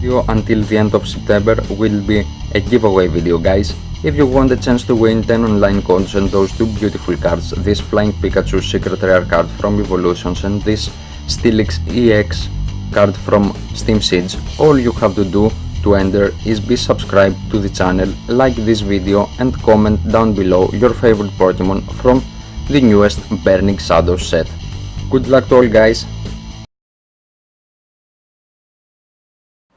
video until the end of September will be a giveaway video, guys. If you want a chance to win 10 online coins and those two beautiful cards, this Flying Pikachu Secret Rare card from Evolutions and this Steelix EX card from Steam Siege, all you have to do to enter is be subscribed to the channel, like this video and comment down below your favorite Pokemon from the newest Burning Shadows set. Good luck to all, guys!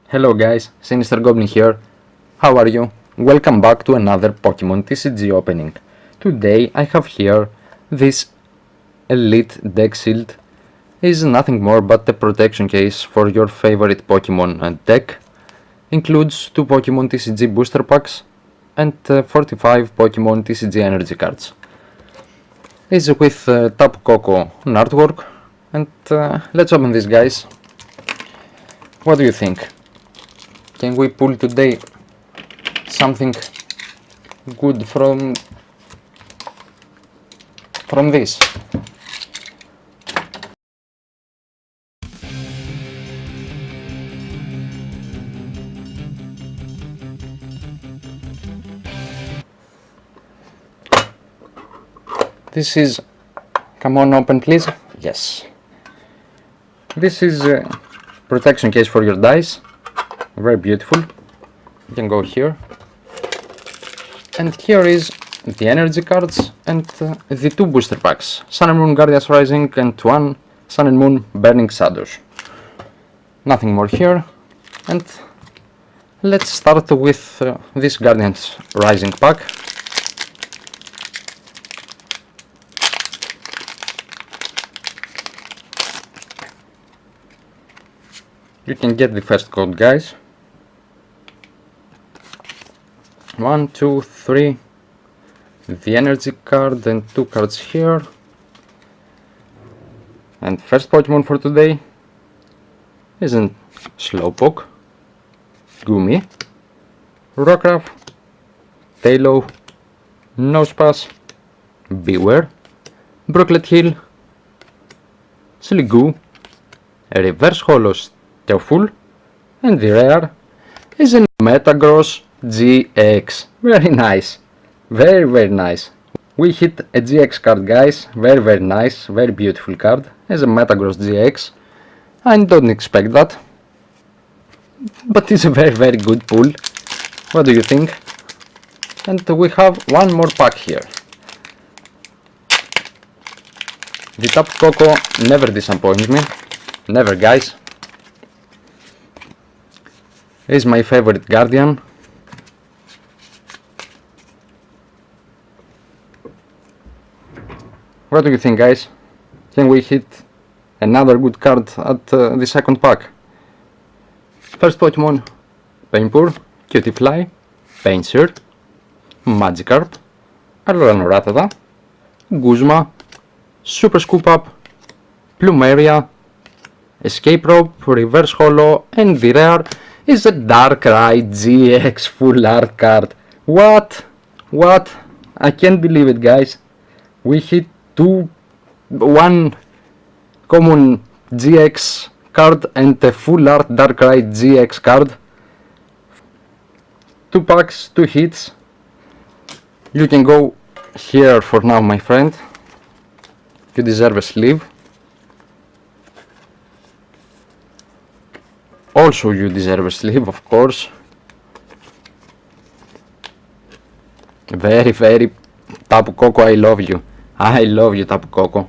Hello guys, SinisterGoblin here. How are you? Welcome back to another Pokemon TCG opening. Today I have here this Elite Deck Shield. Is nothing more but the protection case for your favorite Pokemon deck. Includes 2 Pokemon TCG booster packs and 45 Pokemon TCG energy cards. Is with Tapu Koko on artwork, and let's open this, guys. What do you think? Can we pull today something good from this? This is, come on, open please. Yes. This is a protection case for your dice. Very beautiful. You can go here. And here is the energy cards and the 2 booster packs. Sun and Moon Guardians Rising and 1 Sun and Moon Burning Shadows. Nothing more here. And let's start with this Guardians Rising pack. You can get the first code, guys. 1, 2, 3. The energy card and 2 cards here. And first Pokemon for today isn't Slowpoke, Gumi, Rockruff, Taillow, Nosepass, Beware, Brooklet Hill, Sliggoo, Reverse Holos Full, and the rare is a Metagross GX. Very nice, very nice. We hit a GX card, guys. Very nice, very beautiful card as a Metagross GX. I don't expect that, but it's a very good pull. What do you think? And we have one more pack here. The Tapu Koko never disappoints me, never, guys. Is my favorite Guardian. What do you think, guys? Can we hit another good card at the second pack? First Pokemon, Painpour, Cutiefly, Pinsir, Magikarp, Alolan Rattata, Guzma, Super Scoop Up, Plumeria, Escape Rope, Reverse Holo, and the rare is a Darkrai GX full art card. What? I can't believe it, guys. We hit one common GX card and a full art Darkrai GX card. 2 packs, 2 hits. You can go here for now, my friend. You deserve a sleeve. Also, you deserve a sleeve, of course. Very Tapu Koko, I love you. I love you, Tapu Koko.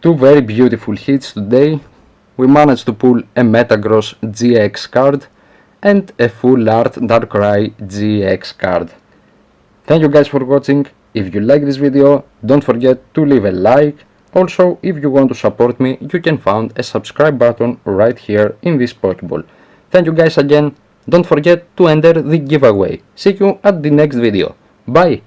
2 very beautiful hits today. We managed to pull a Metagross GX card and a full art Darkrai GX card. Thank you guys for watching. If you like this video, don't forget to leave a like. Also, if you want to support me, you can find a subscribe button right here in this Pokeball. Thank you guys again. Don't forget to enter the giveaway. See you at the next video. Bye!